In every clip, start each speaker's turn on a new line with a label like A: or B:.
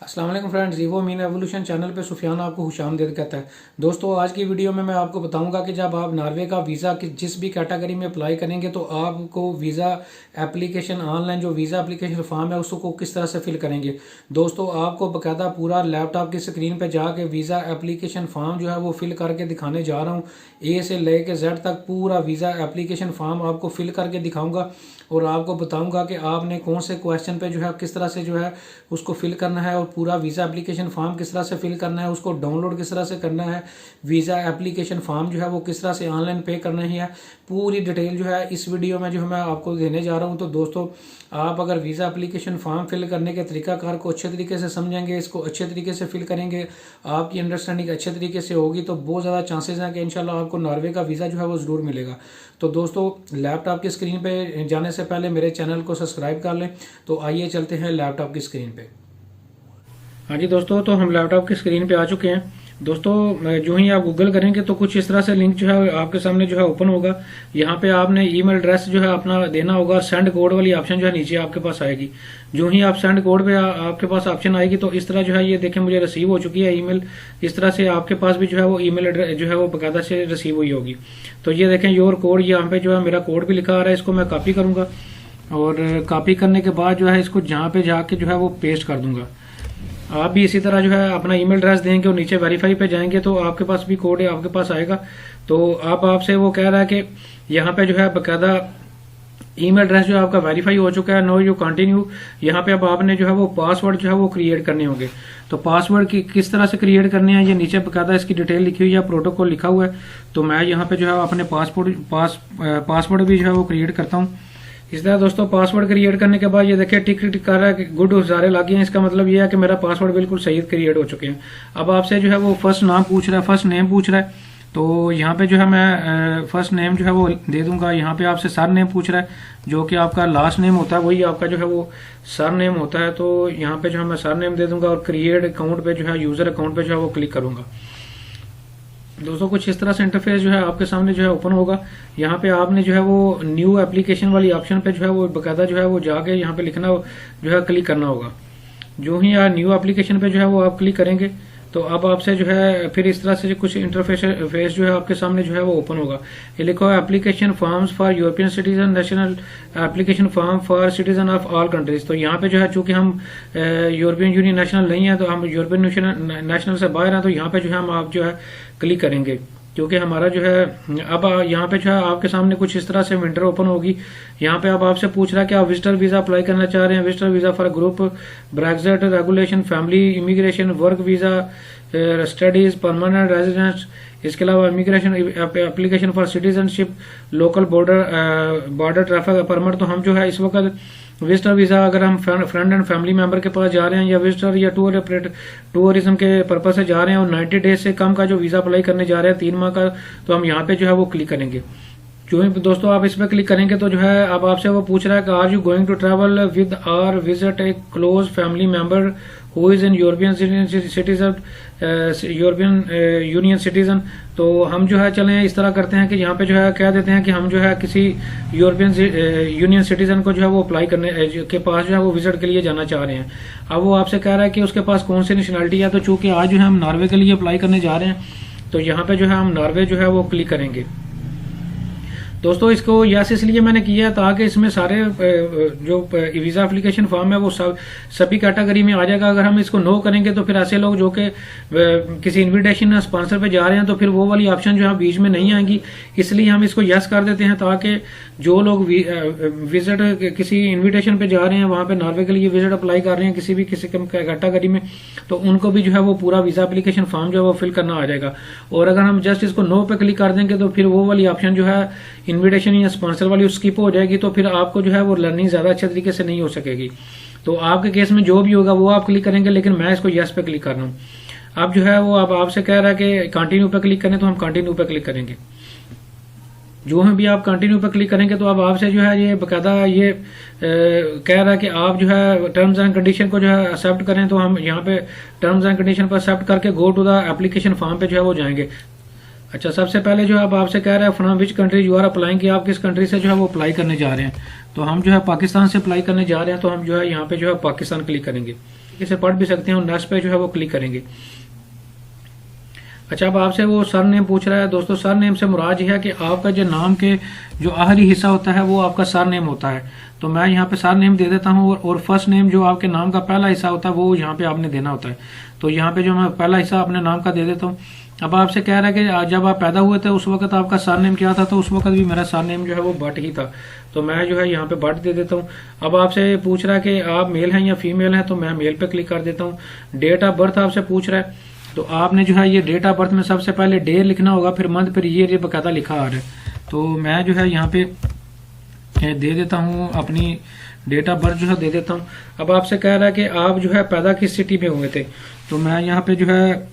A: अस्सलाम वालेकुम friends, Vivo mean evolution channel पे सुफियान आपको खुशामदीद कहता है। दोस्तों, आज की वीडियो में मैं आपको बताऊंगा कि जब आप नॉर्वे का वीज़ा जिस भी कैटेगरी में अप्लाई करेंगे तो आपको वीज़ा एप्लीकेशन ऑनलाइन जो वीज़ा एप्लीकेशन फॉर्म है उसको किस तरह से फिल करेंगे। दोस्तों, आपको बाकायदा पूरा लैपटॉप की स्क्रीन पर जाके वीज़ा एप्लीकेशन फॉर्म जो है वो फिल करके दिखाने जा रहा हूँ। ए से लेके जेड तक पूरा वीज़ा एप्लीकेशन फॉर्म आपको फिल करके दिखाऊंगा और आपको बताऊंगा कि आपने कौन से क्वेश्चन पे जो है किस तरह से जो है उसको फिल करना है और पूरा वीज़ा एप्लीकेशन फॉर्म किस तरह से फिल करना है, उसको डाउनलोड किस तरह से करना है, वीज़ा एप्लीकेशन फॉर्म जो है वो किस तरह से ऑनलाइन पे करना है, पूरी डिटेल जो है इस वीडियो में जो है मैं आपको देने जा रहा हूँ। तो दोस्तों, आप अगर वीज़ा एप्लीकेशन फॉर्म फिल करने के तरीकाकार को अच्छे तरीके से समझेंगे, इसको अच्छे तरीके से फिल करेंगे, आपकी अंडरस्टैंडिंग अच्छे तरीके से होगी तो बहुत ज़्यादा चांसेस हैं कि इंशाल्लाह आपको नॉर्वे का वीज़ा जो है वो ज़रूर मिलेगा। तो दोस्तों, लैपटॉप की स्क्रीन पे जाने से पहले मेरे चैनल को सब्सक्राइब कर लें। तो आइए चलते हैं लैपटॉप की स्क्रीन पे। हाँ जी दोस्तों, तो हम लैपटॉप की स्क्रीन पे आ चुके हैं। दोस्तों, जो ही आप गूगल करेंगे तो कुछ इस तरह से लिंक जो है आपके सामने जो है ओपन होगा। यहाँ पे आपने ईमेल एड्रेस जो है अपना देना होगा। सेंड कोड वाली ऑप्शन जो है नीचे आपके पास आएगी। जो ही आप सेंड कोड पे आपके पास ऑप्शन आएगी तो इस तरह जो है ये देखें मुझे रिसीव हो चुकी है ईमेल। इस तरह से आपके पास भी जो है वो ईमेल एड्रेस जो है वो बाकायदा से रिसीव हुई होगी। तो ये देखें योर कोड, यहाँ पे जो है मेरा कोड भी लिखा आ रहा है। इसको मैं कॉपी करूंगा और कॉपी करने के बाद जो है इसको जहाँ पे जाके जो है वो पेस्ट कर दूंगा। आप भी इसी तरह जो है अपना ईमेल एड्रेस देंगे और नीचे वेरीफाई पे जाएंगे तो आपके पास भी कोड है आपके पास आएगा। तो आपसे वो कह रहा है कि यहाँ पे जो है बाकायदा ईमेल एड्रेस जो है आपका वेरीफाई हो चुका है, नो यू कंटिन्यू। यहाँ पे अब आपने जो है वो पासवर्ड जो है वो क्रिएट करने होंगे। तो पासवर्ड किस तरह से क्रिएट करने हैं ये नीचे बाकायदा इसकी डिटेल लिखी हुई है, प्रोटोकॉल लिखा हुआ है। तो मैं यहाँ पे जो है अपने पासवर्ड भी जो है वो क्रिएट करता हूँ। इस तरह दोस्तों, पासवर्ड क्रिएट करने के बाद ये देखिए टिक टिक कर रहा है कि गुड सारे लग गए हैं। इसका मतलब ये है कि मेरा पासवर्ड बिल्कुल सही क्रिएट हो चुके हैं। अब आपसे जो है वो फर्स्ट नाम पूछ रहा है, फर्स्ट नेम पूछ रहा है। तो यहाँ पे जो है मैं फर्स्ट नेम जो है वो दे दूंगा। यहाँ पे आपसे सर नेम पूछ रहा है, जो कि आपका लास्ट नेम होता है वही आपका जो है वो सर नेम होता है। तो यहाँ पे जो है मैं सर नेम दे दूंगा और क्रिएट अकाउंट पे जो है यूजर अकाउंट पे जो है वो क्लिक करूंगा। दोस्तों, कुछ इस तरह से इंटरफेस जो है आपके सामने जो है ओपन होगा। यहाँ पे आपने जो है वो न्यू एप्लीकेशन वाली ऑप्शन पे जो है वो बाकायदा जो है वो जाके यहाँ पे लिखना जो है क्लिक करना होगा। जो ही यार न्यू एप्लीकेशन पे जो है वो आप क्लिक करेंगे तो अब आपसे जो है फिर इस तरह से कुछ इंटरफेस जो है आपके सामने जो है वो ओपन होगा। ये लिखो है application forms for European citizen, national application form for citizen of all countries. तो यहाँ पे जो है चूंकि हम यूरोपियन यूनियन नेशनल नहीं है तो हम यूरोपियन नेशनल से बाहर हैं, तो यहाँ पे जो है हम आप जो है क्लिक करेंगे क्योंकि हमारा जो है अब यहाँ पे जो है आपके सामने कुछ इस तरह से विंडो ओपन होगी। यहाँ पे अब आपसे पूछ रहा है कि आप विजिटर वीजा अप्लाई करना चाह रहे हैं, visitor visa for group, Brexit regulation, family immigration, work visa, studies, permanent residence. इसके अलावा immigration application for citizenship, local border traffic permit. तो हम जो है इस वक्त विजिटर वीजा अगर हम फ्रेंड एंड फैमिली मेंबर के पास जा रहे हैं या विजिटर या टूरिज्म के पर्पज से जा रहे हैं और 90 डेज से कम का जो वीजा अप्लाई करने जा रहे हैं 3 माह का, तो हम यहाँ पे जो है वो क्लिक करेंगे। जो ही दोस्तों आप इस पे क्लिक करेंगे तो जो है अब आपसे वो पूछ रहा है कि are you going to travel with or visit a close family member who is in European citizen, European union citizen. तो हम जो है चलें इस तरह करते हैं कि यहाँ पे जो है कह देते हैं कि हम जो है किसी यूरोपियन यूनियन सिटीजन को जो है वो अप्लाई करने के पास जो है वो विजिट के लिए जाना चाह रहे हैं। अब वो आपसे कह रहा है कि उसके पास कौन सी नेशनलिटी है। तो चूंकि आज जो है हम नॉर्वे के लिए अप्लाई करने जा रहे हैं तो यहाँ पे जो है हम नॉर्वे जो है वो क्लिक करेंगे। दोस्तों, इसको यस इसलिए मैंने किया ताकि इसमें सारे जो वीजा एप्लीकेशन फॉर्म है वो सभी कैटेगरी में आ जाएगा। अगर हम इसको नो करेंगे तो फिर ऐसे लोग जो कि किसी इनविटेशन या स्पॉन्सर पे जा रहे हैं तो फिर वो वाली ऑप्शन जो है बीच में नहीं आएंगी। इसलिए हम इसको यस कर देते हैं ताकि जो लोग विजिट किसी इन्विटेशन पे जा रहे हैं, वहां पे नॉर्वे के लिए विजिट अप्लाई कर रहे हैं किसी कैटेगरी में, तो उनको भी जो है वो पूरा वीजा एप्लीकेशन फॉर्म जो है वो फिल करना आ जाएगा। और अगर हम जस्ट इसको नो पे क्लिक कर देंगे तो फिर वो वाली ऑप्शन जो है इन्विटेशन या स्पॉन्सर वाली स्किप हो जाएगी। तो फिर आपको जो है वो लर्निंग ज्यादा अच्छे तरीके से नहीं हो सकेगी। तो आपके केस में जो भी होगा वो आप क्लिक करेंगे, लेकिन मैं इसको यस पे क्लिक कर रहा हूँ। अब जो है वो अब आपसे कह रहा है कि कंटिन्यू पे क्लिक करें, तो हम कंटिन्यू पे क्लिक करेंगे। जो भी आप कंटिन्यू पे क्लिक करेंगे तो अब आपसे जो है ये बकायदा ये कह रहा है कि आप जो है टर्म्स एंड कंडीशन को जो है एक्सेप्ट करें। तो हम यहाँ पे टर्म्स एंड कंडीशन पर एक्सेप्ट करके go to the application form पे जो है वो जाएंगे। अच्छा, सबसे पहले जो है अब आपसे कह रहा है from which country you are applying, कि आप किस कंट्री से जो है वो अप्लाई करने जा रहे हैं। तो हम जो है पाकिस्तान से अप्लाई करने जा रहे हैं, तो हम जो है यहाँ पे जो है पाकिस्तान क्लिक करेंगे। तरीके से पढ़ भी सकते हैं और नेक्स्ट पे जो है वो क्लिक करेंगे। अच्छा, अब आपसे वो सर नेम पूछ रहा है। दोस्तों, सर नेम से मुराद ये है कि आपका जो नाम के जो आखिरी हिस्सा होता है वो आपका सर नेम होता है। तो मैं यहाँ पे सर नेम दे देता हूँ और फर्स्ट नेम जो आपके नाम का पहला हिस्सा होता है वो यहाँ पे आपने देना होता है। तो यहाँ पे जो मैं पहला हिस्सा अपने नाम का दे देता हूँ। अब आपसे कह रहा है कि जब आप पैदा हुए थे उस वक्त आपका सर नेम क्या था, तो उस वक्त भी मेरा सर नेम जो है वो भट्ट ही था। तो मैं जो है यहाँ पे भट्ट दे देता हूँ। अब आपसे पूछ रहा है कि आप मेल हैं या फीमेल हैं, तो मैं मेल पे क्लिक कर देता हूँ। डेट ऑफ बर्थ आपसे पूछ रहा है, तो आपने जो है ये डेट ऑफ बर्थ में सबसे पहले डे लिखना होगा, फिर मंथ, फिर ये बकायदा लिखा आ रहा है। तो मैं जो है यहाँ पे दे देता हूँ अपनी डेट ऑफ बर्थ जो है दे देता हूँ। अब आपसे कह रहा है कि आप जो है पैदा किस सिटी में हुए थे, तो मैं यहाँ पे जो है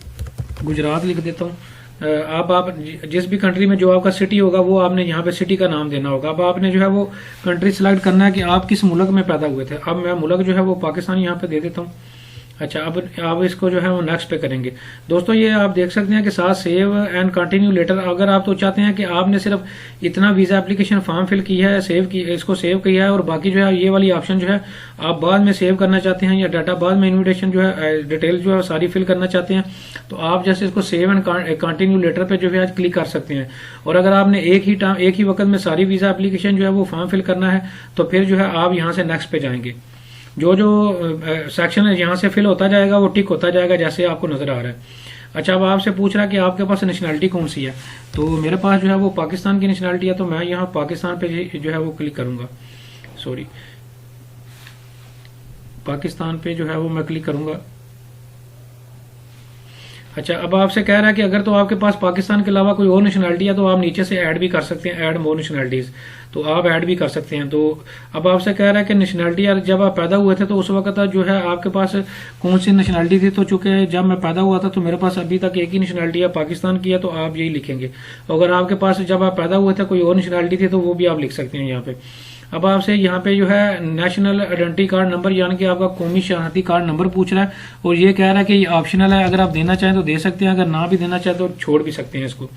A: गुजरात लिख देता हूँ। आप जिस भी कंट्री में जो आपका सिटी होगा वो आपने यहाँ पे सिटी का नाम देना होगा। अब आपने जो है वो कंट्री सिलेक्ट करना है कि आप किस मुल्क में पैदा हुए थे। अब मैं मुल्क जो है वो पाकिस्तान यहाँ पे दे देता हूँ। अच्छा, अब आप इसको जो है वो नेक्स्ट पे करेंगे। दोस्तों, ये आप देख सकते हैं कि साथ सेव एंड कंटिन्यू लेटर, अगर आप तो चाहते हैं कि आपने सिर्फ इतना वीजा एप्लीकेशन फॉर्म फिल किया है, इसको सेव किया है और बाकी जो है ये वाली ऑप्शन जो है आप बाद में सेव करना चाहते हैं या डाटा बाद में इन्विटेशन जो है डिटेल जो है सारी फिल करना चाहते हैं, तो आप जैसे इसको सेव एंड कंटिन्यू लेटर पे जो है क्लिक कर सकते हैं। और अगर आपने एक ही वक्त में सारी वीजा एप्लीकेशन जो है वो फॉर्म फिल करना है, तो फिर जो है आप यहाँ से नेक्स्ट पे जाएंगे। जो सेक्शन है यहाँ से फिल होता जाएगा, वो टिक होता जाएगा जैसे आपको नजर आ रहा है। अच्छा, अब आपसे पूछ रहा है कि आपके पास नेशनैलिटी कौन सी है, तो मेरे पास जो है वो पाकिस्तान की नेशनैलिटी है, तो मैं यहाँ पाकिस्तान पे जो है वो क्लिक करूंगा। सॉरी, पाकिस्तान पे जो है वो मैं क्लिक करूंगा। अच्छा, अब आपसे कह रहा है कि अगर तो आपके पास पाकिस्तान के अलावा कोई और नेशनैलिटी है तो आप नीचे से ऐड भी कर सकते हैं, ऐड मोर नेशनैलिटीज, तो आप ऐड भी कर सकते हैं। तो अब आपसे कह रहा है कि नेशनैलिटी जब आप पैदा हुए थे तो उस वक्त जो है आपके पास कौन सी नेशनैलिटी थी, तो चूंकि जब मैं पैदा हुआ था तो मेरे पास अभी तक एक ही नेशनैलिटी है, पाकिस्तान की है, तो आप यही लिखेंगे। अगर आपके पास जब आप पैदा हुए थे कोई और नेशनैलिटी थी तो वो भी आप लिख सकते हैं यहाँ पे। अब आपसे यहाँ पे जो है नेशनल आइडेंटिटी कार्ड नंबर यानी कि आपका कौमी शनाख्ती कार्ड नंबर पूछ रहा है और ये कह रहा है कि ये ऑप्शनल है, अगर आप देना चाहें तो दे सकते हैं, अगर ना भी देना चाहें तो छोड़ भी सकते हैं इसको।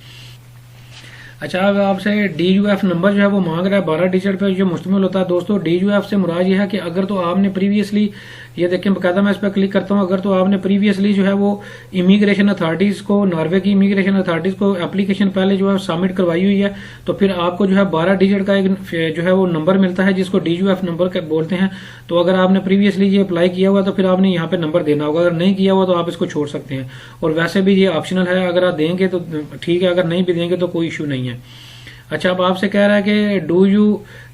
A: अच्छा, अब आपसे DUF नंबर जो है वो मांग रहा है 12 डिजिट पे जो मुश्तमिल होता है। दोस्तों, DUF से मुराद ये है कि अगर तो आपने प्रीवियसली, ये देखें बकायदा मैं इस पर क्लिक करता हूँ, अगर तो आपने प्रीवियसली जो है वो इमिग्रेशन अथॉरिटीज को, नॉर्वे की इमिग्रेशन अथॉरिटीज को एप्लीकेशन पहले जो है सबमिट करवाई हुई है, तो फिर आपको जो है 12 डिजिट का एक जो है वो नंबर मिलता है जिसको DUF नंबर बोलते हैं। तो अगर आपने प्रीवियसली ये अप्लाई किया हुआ तो फिर आपने यहाँ पे नंबर देना होगा, अगर नहीं किया हुआ तो आप इसको छोड़ सकते हैं। और वैसे भी ये ऑप्शनल है, अगर आप देंगे तो ठीक है, अगर नहीं भी देंगे तो कोई इशू नहीं है। अच्छा, अब आपसे कह रहा है कि do you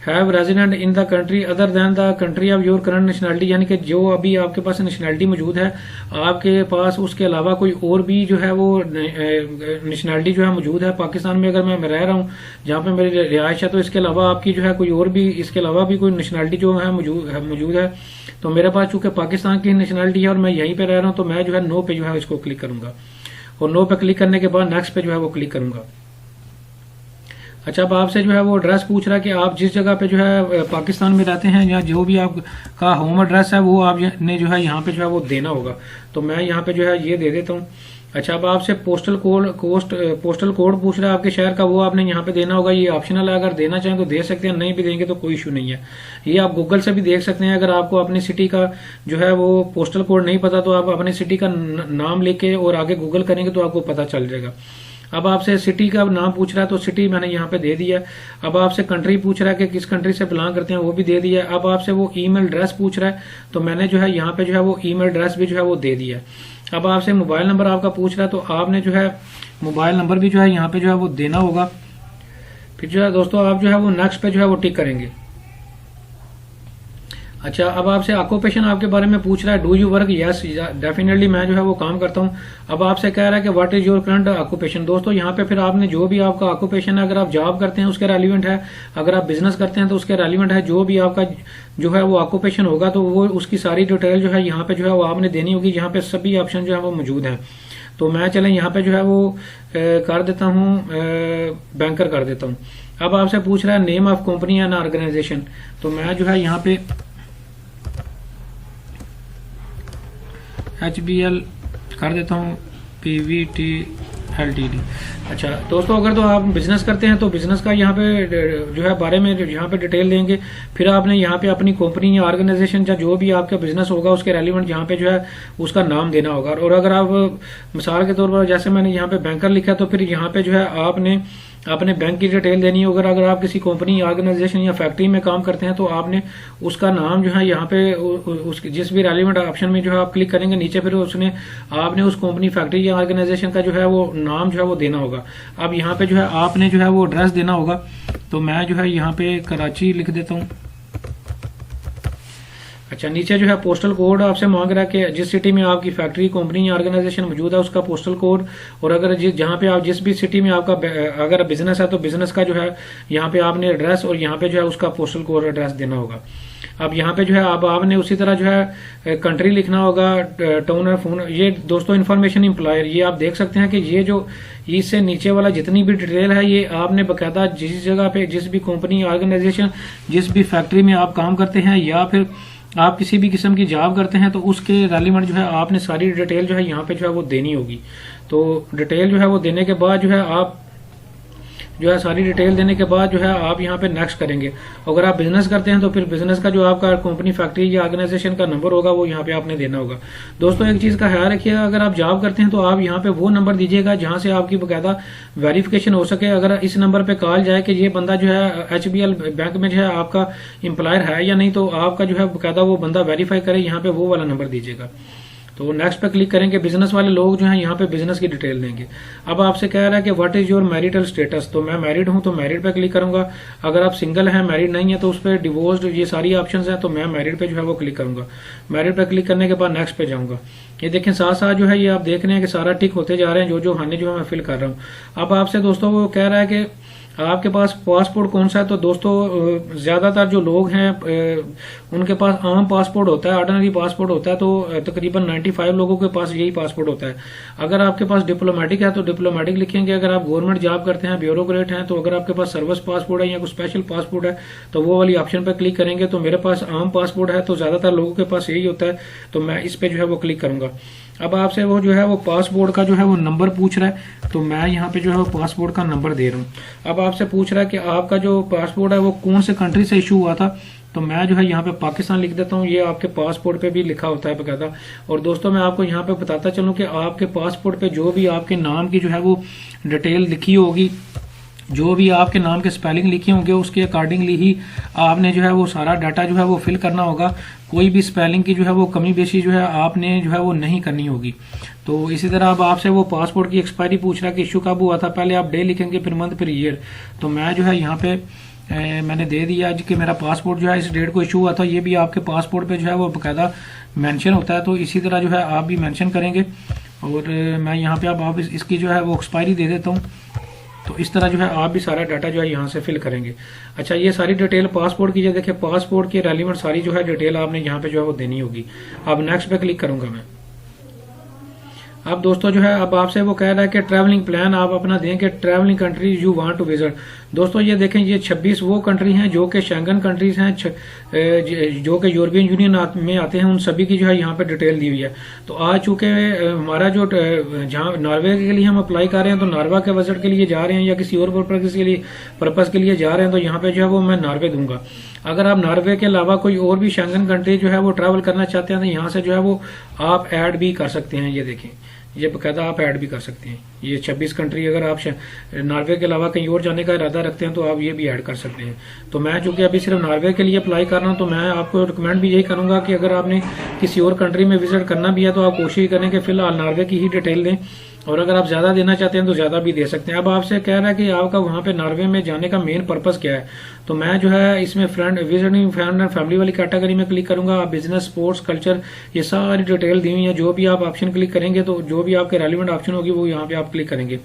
A: have resident in the country other than the country of your current nationality, यानी कि जो अभी आपके पास नेशनैलिटी मौजूद है आपके पास उसके अलावा कोई और भी जो है वो नेशनैलिटी जो है मौजूद है। पाकिस्तान में अगर मैं रह रहा हूँ जहाँ पे मेरी रिहाइश है, तो इसके अलावा आपकी जो है कोई और भी, इसके अलावा भी कोई नेशनैलिटी जो है मौजूद है। तो मेरे पास चूंकि पाकिस्तान की नेशनैलिटी है और मैं यहीं पे रह रहा हूँ, तो मैं जो है नो पे जो है इसको क्लिक करूंगा और नो पे क्लिक करने के बाद नेक्स्ट पे जो है वो क्लिक करूंगा। अच्छा, अब आपसे जो है वो एड्रेस पूछ रहा है कि आप जिस जगह पे जो है पाकिस्तान में रहते हैं या जो भी आपका होम एड्रेस है वो आपने जो है यहाँ पे जो है वो देना होगा, तो मैं यहाँ पे जो है ये दे देता हूँ। अच्छा, अब आपसे पोस्टल कोड पूछ रहा है आपके शहर का, वो आपने यहाँ पे देना होगा। ये ऑप्शनल है, अगर देना चाहें तो दे सकते हैं, नहीं भी देंगे तो कोई इशू नहीं है। ये आप गूगल से भी देख सकते हैं। अगर आपको अपनी सिटी का जो है वो पोस्टल कोड नहीं पता तो आप अपनी सिटी का नाम लेके और आगे गूगल करेंगे तो आपको पता चल जाएगा। अब आपसे सिटी का नाम पूछ रहा है तो सिटी मैंने यहाँ पे दे दिया। अब आपसे कंट्री पूछ रहा है कि किस कंट्री से बिलोंग करते हैं, वो भी दे दिया। अब आपसे वो ईमेल एड्रेस पूछ रहा है, तो मैंने जो है यहाँ पे जो है वो ईमेल एड्रेस भी जो है वो दे दिया। अब आपसे मोबाइल नंबर आपका पूछ रहा है, तो आपने जो है मोबाइल नंबर भी जो है यहाँ पे जो है वो देना होगा। फिर जो है दोस्तों आप जो है वो नेक्स्ट पे जो है वो टिक करेंगे। अच्छा, अब आपसे ऑक्यूपेशन आपके बारे में पूछ रहा है, do you work, yes definitely मैं जो है वो काम करता हूँ। अब आपसे कह रहा है कि what is your current occupation. दोस्तों, यहाँ पे फिर आपने जो भी आपका ऑक्यूपेशन है, अगर आप जॉब करते हैं उसके रेलिवेंट है, अगर आप बिजनेस करते हैं तो उसके रेलिवेंट है। जो भी आपका जो है वो ऑक्यूपेशन होगा तो वो उसकी सारी डिटेल जो है यहाँ पे जो है वो आपने देनी होगी। यहाँ पे सभी ऑप्शन जो है वो मौजूद हैं। तो मैं चलें यहाँ पे जो है वो कर देता हूँ, बैंकर कर देता हूँ। अब आपसे पूछ रहा है name of company and organisation, तो मैं जो है यहाँ पे HBL कर देता हूँ, PVT LTD। अच्छा दोस्तों, अगर तो आप बिजनेस करते हैं तो बिजनेस का यहाँ पे जो है बारे में यहाँ पे डिटेल देंगे। फिर आपने यहाँ पे अपनी कंपनी या ऑर्गेनाइजेशन या जो भी आपका बिजनेस होगा उसके रेलिवेंट यहाँ पे जो है उसका नाम देना होगा। और अगर आप मिसाल के तौर पर जैसे मैंने यहाँ पे बैंकर लिखा, तो फिर यहाँ पे जो है आपने अपने बैंक की डिटेल देनी होगी। अगर आप किसी कंपनी, ऑर्गेनाइजेशन या फैक्ट्री में काम करते हैं तो आपने उसका नाम जो है यहाँ पे उस जिस भी रेलिवेंट ऑप्शन में जो है आप क्लिक करेंगे नीचे, फिर उसने आपने उस कंपनी, फैक्ट्री या ऑर्गेनाइजेशन का जो है वो नाम जो है वो देना होगा। अब यहाँ पे जो है आपने जो है वो एड्रेस देना होगा। तो मैं जो है यहाँ पे कराची लिख देता हूँ। अच्छा, नीचे जो है पोस्टल कोड आपसे मांग रहा है कि जिस सिटी में आपकी फैक्ट्री, कंपनी या ऑर्गेनाइजेशन मौजूद है उसका पोस्टल कोड। और अगर जहाँ पे आप जिस भी सिटी में आपका अगर बिजनेस है तो बिजनेस का जो है यहाँ पे आपने एड्रेस और यहाँ पे जो है उसका पोस्टल कोड एड्रेस देना होगा। अब यहाँ पे जो है अब आपने उसी तरह जो है कंट्री लिखना होगा, टाउन और फोन। ये दोस्तों इन्फॉर्मेशन एम्प्लॉयर, ये आप देख सकते हैं कि ये जो इससे नीचे वाला जितनी भी डिटेल है ये आपने बकायदा जिस जगह पे, जिस भी कंपनी, ऑर्गेनाइजेशन, जिस भी फैक्ट्री में आप काम करते हैं या फिर आप किसी भी किस्म की जॉब करते हैं तो उसके रेलिवेंट जो है आपने सारी डिटेल जो है यहाँ पे जो है वो देनी होगी। तो डिटेल जो है वो देने के बाद जो है आप जो है सारी डिटेल देने के बाद जो है आप यहाँ पे नेक्स्ट करेंगे। अगर आप बिजनेस करते हैं तो फिर बिजनेस का जो आपका कंपनी, फैक्ट्री या ऑर्गेनाइजेशन का नंबर होगा वो यहाँ पे आपने देना होगा। दोस्तों एक चीज का ख्याल रखिएगा, अगर आप जॉब करते हैं तो आप यहाँ पे वो नंबर दीजिएगा जहां से आपकी बकायदा वेरिफिकेशन हो सके। अगर इस नंबर पे कॉल जाए कि ये बंदा जो है HBL बैंक में जो है आपका एम्प्लॉयर है या नहीं, तो आपका जो है बकायदा वो बंदा वेरीफाई करे, यहाँ पे वो वाला नंबर दीजिएगा। तो नेक्स्ट पे क्लिक करेंगे। बिजनेस वाले लोग जो हैं यहाँ पे बिजनेस की डिटेल देंगे। अब आपसे कह रहा है कि what is your marital status, तो मैं मैरिड हूं तो मैरिड पे क्लिक करूंगा। अगर आप सिंगल हैं, मैरिड नहीं है, तो उस पर डिवोर्स्ड, ये सारी ऑप्शंस हैं, तो मैं मैरिड पे जो है वो क्लिक करूंगा। मैरिड पे क्लिक करने के बाद नेक्स्ट पे जाऊंगा। ये देखें साथ साथ जो है ये आप देख रहे हैं कि सारा टिक होते जा रहे हैं, जो जो हाने जो है मैं फिल कर रहा हूँ। अब आपसे दोस्तों वो कह रहा है कि आपके पास पासपोर्ट कौन सा है, तो दोस्तों ज्यादातर जो लोग हैं उनके पास आम पासपोर्ट होता है, ऑर्डिनरी पासपोर्ट होता है। तो तकरीबन 95 लोगों के पास यही पासपोर्ट होता है। अगर आपके पास डिप्लोमेटिक है तो डिप्लोमेटिक लिखेंगे। अगर आप गवर्नमेंट जॉब करते हैं, ब्यूरोक्रेट हैं, तो अगर आपके पास सर्विस पासपोर्ट है या कोई स्पेशल पासपोर्ट है तो वो वाली ऑप्शन पर क्लिक करेंगे। तो मेरे पास आम पासपोर्ट है, तो ज्यादातर लोगों के पास यही होता है, तो मैं इस पे जो है वो क्लिक करूंगा। अब आपसे वो जो है वो पासपोर्ट का जो है वो नंबर पूछ रहा है, तो मैं यहाँ पे जो है वो पासपोर्ट का नंबर दे रहा हूँ। अब आपसे पूछ रहा है कि आपका जो पासपोर्ट है वो कौन से कंट्री से इशू हुआ था, तो मैं जो है यहाँ पे पाकिस्तान लिख देता हूँ। ये आपके पासपोर्ट पे भी लिखा होता है बकायदा। और दोस्तों मैं आपको यहाँ पे बताता चलूँ कि आपके पासपोर्ट पे जो भी आपके नाम की जो है वो डिटेल लिखी होगी, जो भी आपके नाम के स्पेलिंग लिखे होंगे उसके अकॉर्डिंगली ही आपने जो है वो सारा डाटा जो है वो फिल करना होगा। कोई भी स्पेलिंग की जो है वो कमी बेशी जो है आपने जो है वो नहीं करनी होगी। तो इसी तरह अब आपसे वो पासपोर्ट की एक्सपायरी पूछ रहा है कि इशू कब हुआ था, पहले आप डे लिखेंगे, फिर मंथ, फिर ईयर। तो मैं जो है यहाँ पे मैंने दे दिया आज कि मेरा पासपोर्ट जो है इस डेट को इशू हुआ था। ये भी आपके पासपोर्ट पे जो है वो बकायदा मेंशन होता है, तो इसी तरह जो है आप भी मेंशन करेंगे। और मैं यहाँ पे अब आप इसकी जो है वो एक्सपायरी दे देता हूँ। तो इस तरह जो है आप भी सारा डाटा जो है यहाँ से फिल करेंगे। अच्छा, ये सारी डिटेल पासपोर्ट की, देखिए पासपोर्ट की रेलिवेंट सारी जो है डिटेल आपने यहाँ पे जो है वो देनी होगी। अब नेक्स्ट पे क्लिक करूंगा मैं। अब दोस्तों जो है अब आपसे वो कह रहा है कि ट्रैवलिंग प्लान आप अपना दें कि travelling country you want to visit. दोस्तों ये देखें, ये 26 वो कंट्री हैं जो कि शेंगन कंट्रीज हैं, जो कि यूरोपियन यूनियन में आते हैं, उन सभी की जो है यहाँ पे डिटेल दी हुई है। तो आज चूंकि हमारा जो जहाँ नॉर्वे के लिए हम अप्लाई कर रहे हैं, तो नॉर्वे के विजिट के लिए जा रहे हैं या किसी और पर्पज के लिए जा रहे हैं, तो यहाँ पे जो है वो मैं नॉर्वे दूंगा। अगर आप नॉर्वे के अलावा कोई और भी शेंगन कंट्री जो है वो ट्रैवल करना चाहते हैं तो यहाँ से जो है वो आप ऐड भी कर सकते हैं। ये देखें, ये बकायदा आप ऐड भी कर सकते हैं। ये 26 कंट्री, अगर आप नॉर्वे के अलावा कहीं और जाने का इरादा रखते हैं तो आप ये भी ऐड कर सकते हैं। तो मैं चूंकि अभी सिर्फ नॉर्वे के लिए अप्लाई कर रहा हूँ, तो मैं आपको रिकमेंड भी यही करूंगा कि अगर आपने किसी और कंट्री में विजिट करना भी है तो आप कोशिश करें कि फिलहाल नॉर्वे की ही डिटेल दें, और अगर आप ज्यादा देना चाहते हैं तो ज्यादा भी दे सकते हैं। अब आपसे कह रहा है कि आपका वहां पे नॉर्वे में जाने का मेन पर्पस क्या है, तो मैं जो है इसमें विजिटिंग फ्रेंड एंड फैमिली वाली कैटेगरी में क्लिक करूंगा। आप बिजनेस, स्पोर्ट्स, कल्चर, ये सारी डिटेल दी हुई है। जो भी आप ऑप्शन क्लिक करेंगे तो जो भी आपके रेलिवेंट ऑप्शन होगी वो यहाँ पे आप क्लिक करेंगे।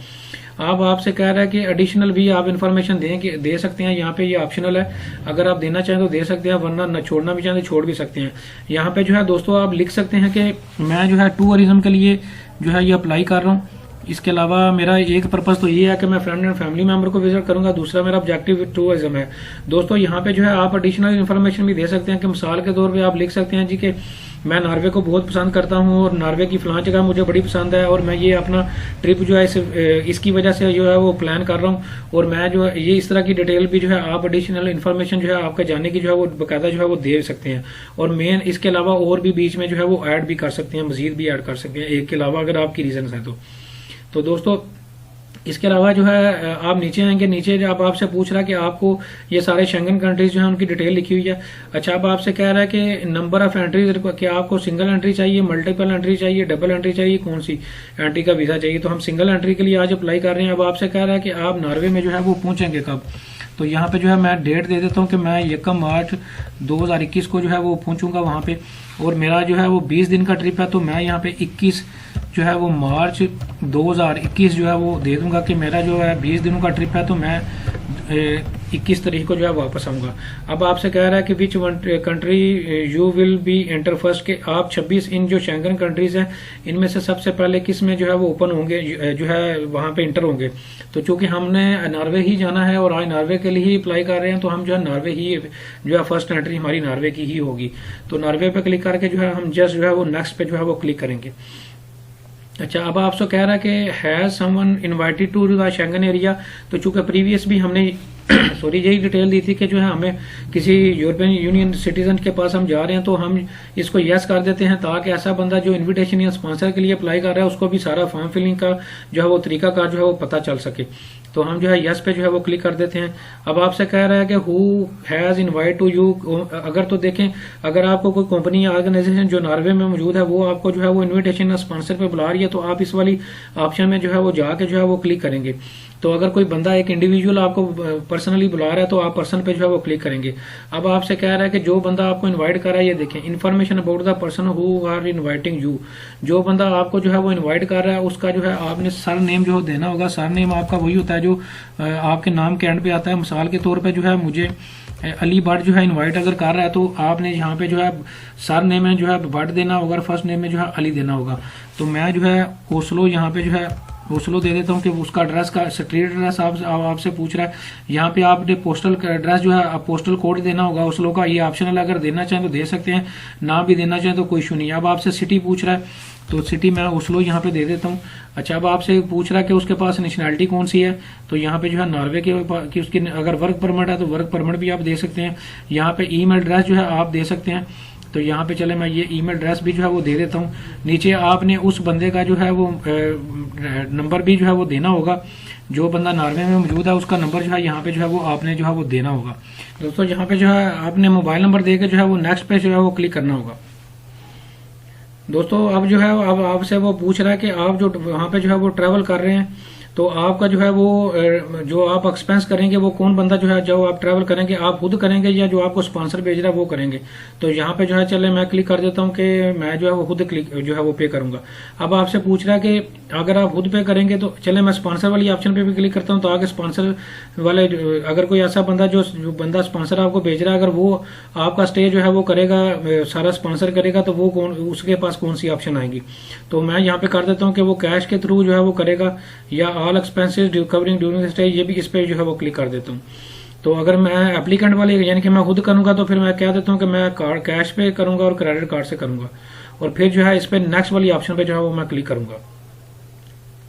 A: अब आपसे कह रहा है कि एडिशनल भी आप इन्फॉर्मेशन दे सकते हैं। यहाँ पे ये ऑप्शनल है, अगर आप देना चाहें तो दे सकते हैं, वरना न छोड़ना भी चाहें तो छोड़ भी सकते हैं। यहाँ पे जो है दोस्तों आप लिख सकते हैं कि मैं जो है टूरिज्म के लिए जो है ये अप्लाई कर रहा हूँ। इसके अलावा मेरा एक पर्पस तो ये है कि मैं फ्रेंड एंड फैमिली मेंबर को विजिट करूंगा, दूसरा मेरा ऑब्जेक्टिव टूरिज्म है। दोस्तों यहाँ पे जो है आप एडिशनल इन्फॉर्मेशन भी दे सकते हैं कि मिसाल के तौर पे आप लिख सकते हैं जी कि मैं नॉर्वे को बहुत पसंद करता हूँ और नॉर्वे की फलां जगह मुझे बड़ी पसंद है और मैं ये अपना ट्रिप जो है इसकी वजह से जो है वो प्लान कर रहा हूँ। और मैं जो है ये इस तरह की डिटेल भी जो है आप एडिशनल इन्फॉर्मेशन जो है आपका जानने की जो है वो बाकायदा जो है वो दे सकते हैं। और मेन इसके अलावा और भी बीच में जो है वो ऐड भी कर सकते हैं, मजीद भी ऐड कर सकते हैं एक के अलावा, अगर आपकी रीजन है तो दोस्तों इसके अलावा जो है आप नीचे आएंगे, नीचे जो आपसे पूछ रहा है कि आपको ये सारे शेंगन कंट्रीज जो है उनकी डिटेल लिखी हुई है। अच्छा, अब आपसे कह रहा है कि नंबर ऑफ एंट्रीज, क्या आपको सिंगल एंट्री चाहिए, मल्टीपल एंट्री चाहिए, डबल एंट्री चाहिए, कौन सी एंट्री का वीजा चाहिए। तो हम सिंगल एंट्री के लिए आज अप्लाई कर रहे हैं। अब आपसे कह रहा है कि आप नॉर्वे में जो है वो पहुंचेंगे कब। तो यहाँ पे जो है मैं डेट दे देता हूँ कि मैं 1 मार्च 2021 को जो है वो पहुंचूंगा वहां पे। और मेरा जो है वो 20 दिन का ट्रिप है, तो मैं यहाँ पे 21 जो है वो मार्च 2021 जो है वो दे दूंगा कि मेरा जो है 20 दिनों का ट्रिप है, तो मैं 21 तारीख को जो है वापस आऊंगा। अब आपसे कह रहा है कि विच country you will be enter first, के आप 26 इन जो शेंगन कंट्रीज हैं इनमें से सबसे पहले किस में जो है वो ओपन होंगे, जो है वहां पे इंटर होंगे। तो चूंकि हमने नॉर्वे ही जाना है और आज नॉर्वे के लिए ही अप्लाई कर रहे हैं, तो हम जो है नॉर्वे ही जो है फर्स्ट एंट्री हमारी नॉर्वे की ही होगी। तो नॉर्वे पे क्लिक करके जो है हम जस्ट जो है वो नेक्स्ट पे जो है वो क्लिक करेंगे। अच्छा, अब आपसे कह रहा है कि has someone invited to the Schengen area. तो चूंकि प्रीवियस भी हमने सॉरी यही डिटेल दी थी कि जो है हमें किसी यूरोपियन यूनियन सिटीजन के पास हम जा रहे हैं, तो हम इसको यस कर देते हैं ताकि ऐसा बंदा जो इनविटेशन या स्पॉन्सर के लिए अप्लाई कर रहा है उसको भी सारा फॉर्म फिलिंग का जो है वो तरीका कार जो है वो पता चल सके। तो हम जो है यस पे जो है वो क्लिक कर देते हैं। अब आपसे कह रहा है कि who has invite to you. अगर तो देखें, अगर आपको कोई कंपनी या ऑर्गेनाइजेशन जो नॉर्वे में मौजूद है वो आपको जो है वो इन्विटेशन या स्पॉन्सर पे बुला रही है, तो आप इस वाली ऑप्शन में जो है वो जाके जो है वो क्लिक करेंगे। तो अगर कोई बंदा एक इंडिविजुअल आपको पर्सनली बुला रहा है तो आप पर्सन पे जो है वो क्लिक करेंगे। अब आपसे कह रहा है कि जो बंदा आपको इनवाइट कर रहा है, ये देखें information about the person who are inviting you. जो बंदा आपको जो है वो इनवाइट कर रहा है उसका जो है आपने सर नेम जो देना होगा। सर नेम आपका वही होता है जो आपके नाम के एंड पे आता है। मिसाल के तौर पे जो है मुझे अली भट्ट जो है इनवाइट अगर कर रहा है तो आपने यहाँ पे जो है सर नेम में जो है भट्ट देना होगा और फर्स्ट नेम में जो है अली देना होगा। तो मैं जो है ओस्लो यहाँ पे जो है ओस्लो दे देता हूँ कि उसका एड्रेस का स्ट्रीट एड्रेस आपसे पूछ रहा है। यहाँ पे आपने पोस्टल एड्रेस जो है पोस्टल कोड देना होगा ओस्लो का। ये ऑप्शनल, अगर देना चाहें तो दे सकते हैं, ना भी देना चाहें तो कोई इशू नहीं है। अब आपसे सिटी पूछ रहा है तो सिटी मैं ओस्लो यहाँ पे दे देता हूँ। अच्छा, अब आपसे पूछ रहा है कि उसके पास नेशनैलिटी कौन सी है। तो यहाँ पे जो है नॉर्वे की उसकी अगर वर्क परमिट है तो वर्क परमिट भी आप दे सकते हैं। यहाँ पे ईमेल एड्रेस जो है आप दे सकते हैं। तो यहाँ पे चले मैं ये ईमेल एड्रेस भी जो है वो दे देता हूँ। नीचे आपने उस बंदे का जो है वो नंबर भी जो है वो देना होगा। जो बंदा नॉर्वे में मौजूद है उसका नंबर जो है यहाँ पे जो है वो आपने जो है वो देना होगा। दोस्तों यहाँ पे जो है आपने मोबाइल नंबर देकर जो है वो नेक्स्ट पे जो है वो क्लिक करना होगा। दोस्तों अब जो है अब आपसे वो पूछ रहा है कि आप जो वहाँ पे जो है वो ट्रैवल कर रहे हैं तो आपका जो है वो जो आप एक्सपेंस करेंगे वो कौन बंदा जो है जो आप ट्रैवल करेंगे आप खुद करेंगे या जो आपको स्पॉन्सर भेज रहा है वो करेंगे। तो यहाँ पे जो है चले मैं क्लिक कर देता हूँ कि मैं जो है वो खुद क्लिक जो है वो पे करूंगा। अब आपसे पूछ रहा है कि अगर आप खुद पे करेंगे तो चले मैं स्पॉन्सर वाली ऑप्शन पे भी क्लिक करता हूँ। तो आगे स्पॉन्सर वाले अगर कोई ऐसा बंदा जो बंदा स्पॉन्सर आपको भेज रहा है अगर वो आपका स्टे जो है वो करेगा सारा स्पॉन्सर करेगा तो वो कौन उसके पास कौन सी ऑप्शन आएगी। तो मैं यहाँ पे कर देता हूँ कि वो कैश के थ्रू जो है वो करेगा या all expenses covering during stay, ये भी इस पे जो है वो क्लिक कर देता हूँ। तो अगर मैं एप्लीकेंट वाले यानी कि मैं खुद करूंगा तो फिर मैं कह देता हूँ कि मैं कार्ड कैश पे करूंगा और क्रेडिट कार्ड से करूंगा और फिर जो है इस पे नेक्स्ट वाली ऑप्शन पे जो है वो मैं क्लिक करूंगा।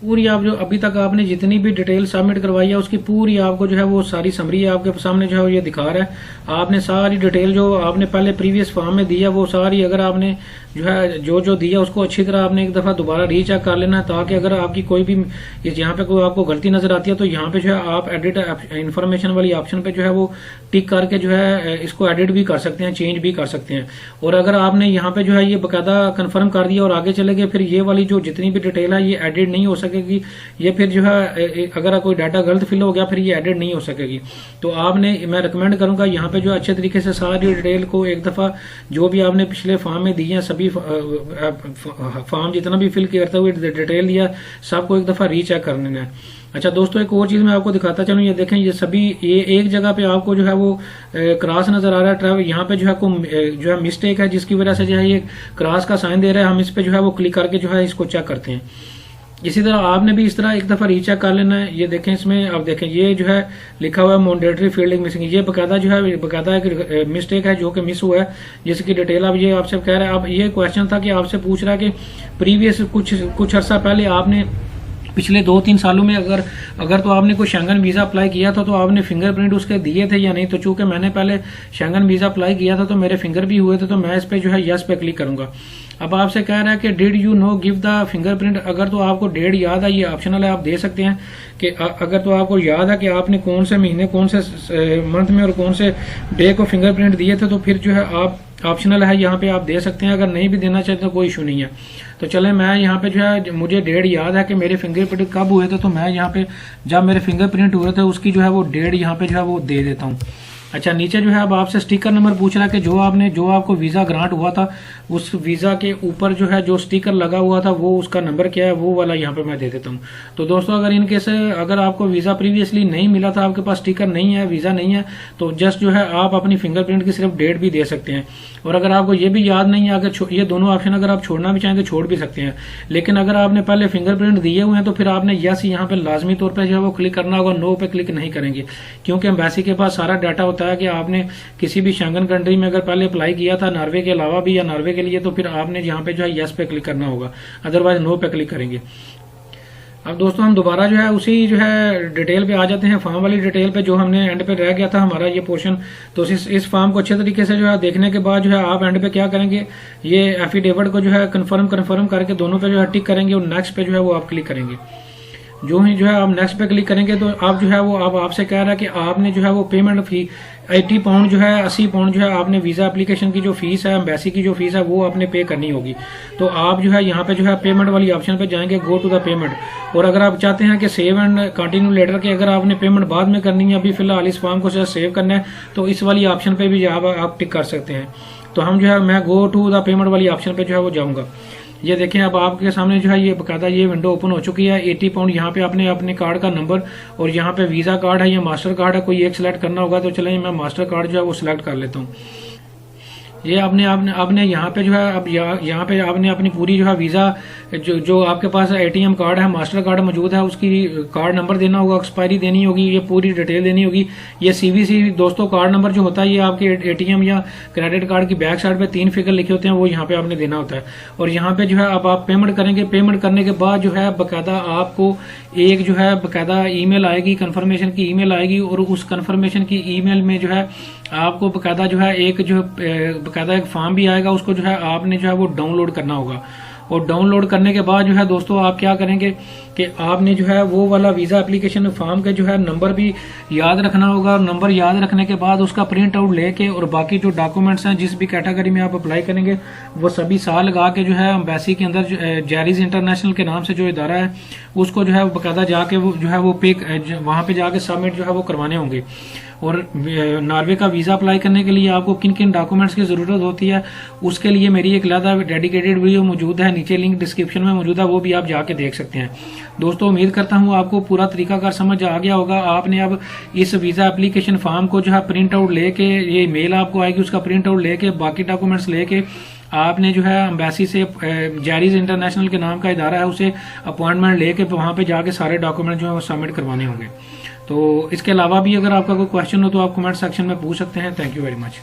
A: पूरी आप जो अभी तक आपने जितनी भी डिटेल सबमिट करवाई है उसकी पूरी आपको जो है वो सारी समरी आपके सामने जो है ये दिखा रहा है। आपने सारी डिटेल जो आपने पहले प्रीवियस फॉर्म में दिया वो सारी अगर आपने जो है जो दिया उसको अच्छी तरह आपने एक दफा दोबारा रीचेक कर लेना है ताकि अगर आपकी कोई भी यहाँ पे कोई आपको गलती नजर आती है तो यहाँ पे जो है आप एडिट इन्फॉर्मेशन वाली ऑप्शन पे जो है वो टिक करके जो है इसको एडिट भी कर सकते हैं, चेंज भी कर सकते हैं। और अगर आपने यहाँ पे जो है ये बकायदा कंफर्म कर दिया और आगे चले गए फिर ये वाली जो जितनी भी डिटेल है ये एडिट नहीं हो सकेगी। ये फिर जो है अगर कोई डाटा गलत फिल हो गया फिर ये एडिट नहीं हो सकेगी। तो आपने मैं रिकमेंड करूंगा यहाँ पे जो अच्छे तरीके से सारी डिटेल को एक दफा जो भी आपने पिछले फॉर्म में दी है सभी फॉर्म जितना भी फिल करते हुए डिटेल दिया सबको एक दफा रीचेक करना है। अच्छा दोस्तों एक और चीज मैं आपको दिखाता चलूं, ये देखें ये सभी ये एक जगह पे आपको जो है वो क्रॉस नजर आ रहा है ट्रैवल। यहाँ पे जो है मिस्टेक है जिसकी वजह से जो है ये क्रॉस का साइन दे रहा है। हम इस पे जो है वो क्लिक करके जो है इसको चेक करते हैं। इसी तरह आपने भी इस तरह एक दफ़ा रीचेक कर लेना है। ये देखें, इसमें आप देखें ये जो है लिखा हुआ है मैंडेटरी फील्डिंग मिसिंग, ये बकायदा जो है बकायदा एक मिस्टेक है जो कि मिस हुआ है, जिसकी डिटेल अब ये आपसे कह रहा है। अब ये क्वेश्चन था कि आपसे पूछ रहा है कि प्रीवियस कुछ अर्सा पहले आपने पिछले 2-3 सालों में अगर तो आपने कोई शेंगन वीज़ा अप्लाई किया था तो आपने फिंगरप्रिंट उसके दिए थे या नहीं। तो चूंकि मैंने पहले शेंगन वीज़ा अप्लाई किया था तो मेरे फिंगर भी हुए थे, तो मैं इस पे जो है यस पे क्लिक करूंगा। अब आपसे कह रहा है कि did you know give the fingerprint, अगर तो आपको डेट याद है, ये ऑप्शनल है, आप दे सकते हैं कि अगर तो आपको याद है कि आपने कौन से महीने कौन से मंथ में और कौन से डे को फिंगरप्रिंट दिए थे, तो फिर जो है आप ऑप्शनल है, यहाँ पे आप दे सकते हैं। अगर नहीं भी देना चाहते तो कोई इशू नहीं है। तो चले मैं यहाँ पे जो है मुझे डेट याद है कि मेरे फिंगरप्रिंट कब हुए थे, तो मैं यहाँ पे जब मेरे फिंगरप्रिंट हुए थे उसकी जो है वो डेट यहाँ पे जो है वो दे देता हूँ। अच्छा, नीचे जो है अब आपसे स्टिकर नंबर पूछ रहा है कि जो आपको वीज़ा ग्रांट हुआ था उस वीज़ा के ऊपर जो है जो स्टिकर लगा हुआ था वो उसका नंबर क्या है, वो वाला यहाँ पे मैं दे देता हूँ। तो दोस्तों अगर इनके से अगर आपको वीज़ा प्रीवियसली नहीं मिला था, आपके पास स्टिकर नहीं है, वीज़ा नहीं है, तो जस्ट जो है आप अपनी फिंगरप्रिंट की सिर्फ डेट भी दे सकते हैं। और अगर आपको ये भी याद नहीं है, अगर ये दोनों ऑप्शन अगर आप छोड़ना भी चाहें तो छोड़ भी सकते हैं। लेकिन अगर आपने पहले फिंगरप्रिंट दिए हुए हैं तो फिर आपने यस यहाँ पे लाजमी तौर पर जो है वो क्लिक करना होगा, नो पे क्लिक नहीं करेंगे, क्योंकि एम्बेसी के पास सारा डाटा होता है कि आपने किसी भी शेंगन कंट्री में अगर पहले अप्लाई किया था नॉर्वे के अलावा भी या नॉर्वे के लिए, तो फिर आपने यहाँ पे जो है यस पे क्लिक करना होगा, अदरवाइज नो पे क्लिक करेंगे। अब दोस्तों हम दोबारा जो है उसी जो है डिटेल पे आ जाते हैं, फॉर्म वाली डिटेल पे, जो हमने एंड पे रह गया था हमारा ये पोर्शन। तो इस फॉर्म को अच्छे तरीके से जो है देखने के बाद जो है आप एंड पे क्या करेंगे, ये एफिडेविट को जो है कन्फर्म करके दोनों पे जो है टिक करेंगे और नेक्स्ट पे जो है वो आप क्लिक करेंगे। जो ही जो है आप नेक्स्ट पे क्लिक करेंगे तो आप जो है वो अब आपसे कह रहा है कि आपने जो है वो पेमेंट फी 80 पाउंड जो है 80 पाउंड जो है आपने वीज़ा एप्लीकेशन की जो फीस है, एम्बेसी की जो फीस है वो आपने पे करनी होगी। तो आप जो है यहाँ पे जो है पेमेंट वाली ऑप्शन पे जाएंगे, गो टू द पेमेंट। और अगर आप चाहते हैं कि सेव एंड कंटिन्यू लेटर के अगर आपने पेमेंट बाद में करनी है, अभी फिलहाल इस फॉर्म को सेव करना है, तो इस वाली ऑप्शन पे भी आप टिक कर सकते हैं। तो हम जो है मैं गो टू द पेमेंट वाली ऑप्शन पे जो है वो जाऊंगा। ये देखें अब आपके सामने जो है ये बकायदा ये विंडो ओपन हो चुकी है। 80 पाउंड यहाँ पे आपने अपने कार्ड का नंबर और यहाँ पे वीज़ा कार्ड है या मास्टर कार्ड है, कोई एक सिलेक्ट करना होगा। तो चलें मैं मास्टर कार्ड जो है वो सिलेक्ट कर लेता हूँ। ये आपने यहाँ पे जो है अब यहाँ पे आपने अपनी पूरी जो है वीज़ा जो आपके पास एटीएम कार्ड है, मास्टर कार्ड मौजूद है, उसकी कार्ड नंबर देना होगा, एक्सपायरी देनी होगी, ये पूरी डिटेल देनी होगी। ये सीवीसी दोस्तों कार्ड नंबर जो होता है ये आपके एटीएम या क्रेडिट कार्ड की बैक साइड पे 3 फिगर लिखे होते हैं, वो यहाँ पे आपने देना होता है। और यहाँ पे जो है अब आप पेमेंट करेंगे। पेमेंट करने के बाद जो है बकायदा आपको एक जो है बकायदा ईमेल आएगी, कंफर्मेशन की ईमेल आएगी, और उस कंफर्मेशन की ईमेल में जो है आपको बकायदा जो है एक फॉर्म भी आएगा, उसको जो है आपने जो है वो डाउनलोड करना होगा। और डाउनलोड करने के बाद जो है दोस्तों आप क्या करेंगे कि आपने जो है वो वाला वीज़ा एप्लीकेशन फॉर्म का जो है नंबर भी याद रखना होगा। और नंबर याद रखने के बाद उसका प्रिंट आउट लेके और बाकी जो डॉक्यूमेंट्स हैं जिस भी कैटेगरी में आप अप्लाई करेंगे वो सभी साथ लगा के जो है एम्बेसी के अंदर जैरीज इंटरनेशनल के नाम से जो इदारा है उसको जो है बकायदा जाके वो जो है वो वहाँ पे जाके सबमिट जो है वो करवाने होंगे। और नॉर्वे का वीज़ा अप्लाई करने के लिए आपको किन किन डॉक्यूमेंट्स की ज़रूरत होती है उसके लिए मेरी एक अलग डेडिकेटेड वीडियो मौजूद है, नीचे लिंक डिस्क्रिप्शन में मौजूद है, वो भी आप जाके देख सकते हैं। दोस्तों उम्मीद करता हूँ आपको पूरा तरीकाकार समझ आ गया होगा। आपने अब इस वीज़ा एप्लीकेशन फॉर्म को जो है प्रिंट आउट लेके, ये मेल आपको आएगी, उसका प्रिंट आउट लेके बाकी डॉक्यूमेंट्स लेके आपने जो है एम्बेसी से जैरीज इंटरनेशनल के नाम का इदारा है उसे अपॉइंटमेंट लेके वहाँ पे जाके सारे डॉक्यूमेंट जो है वो सबमिट करवाने होंगे। तो इसके अलावा भी अगर आपका कोई क्वेश्चन हो तो आप कमेंट सेक्शन में पूछ सकते हैं। Thank you very much.